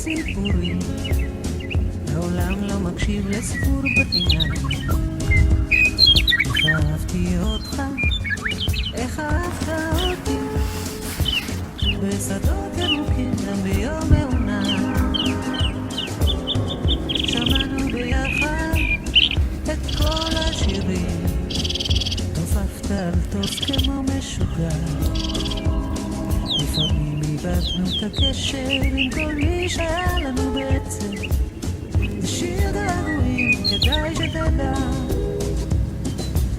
סיפורים, העולם לא מקשיב לסיפור בחינם. איך אהבתי אותך, איך אהבת אותי, בשדות ירוקים גם ביום מעונה. שמענו ביחד את כל השירים, תופפת על טוס כמו משוגע. לפעמים איבדנו את הקשר עם כל מי שהיה לנו בעצם. שיר געגועים, כדאי שתדע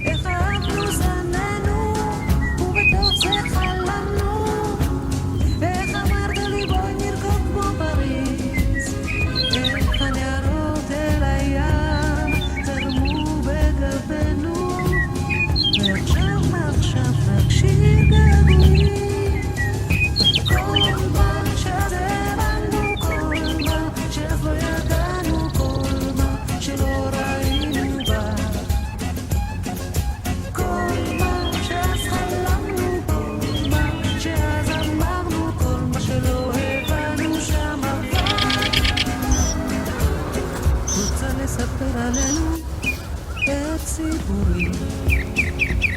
איך אהבנו זננו ובתוך זה חלמנו. ואיך אמרת לי בואי נרקוד כמו פריז, איך הנערות אל הים זרמו בגבנו. ועכשיו מעכשיו רק שיר געגועים, כל מה שעזבנו, כל מה שאף לא ידענו, כל מה שלא ראינו בה, כל מה שאז חלמנו, כל מה שאז אמרנו, כל מה שלא הבנו שם עבר. רוצה לספר עלינו את סיפורים,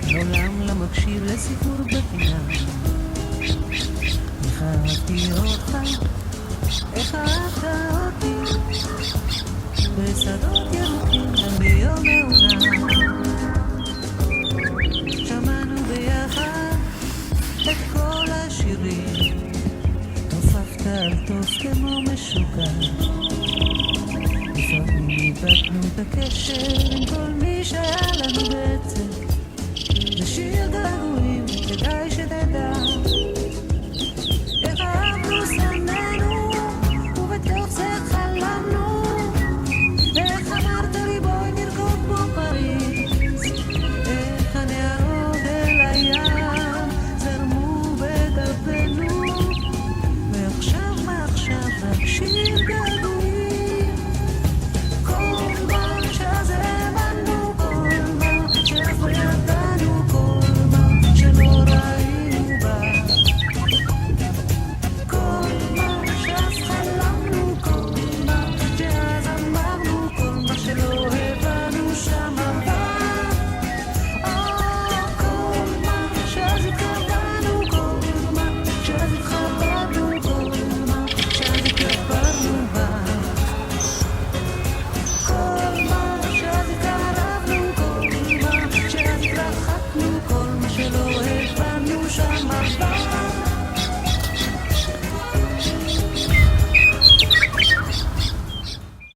העולם לא מקשיב לסיפור בחינם. איך אהבתי אותך, איך אהבת אותי, בשדות ירוקים גם ביום מעונה.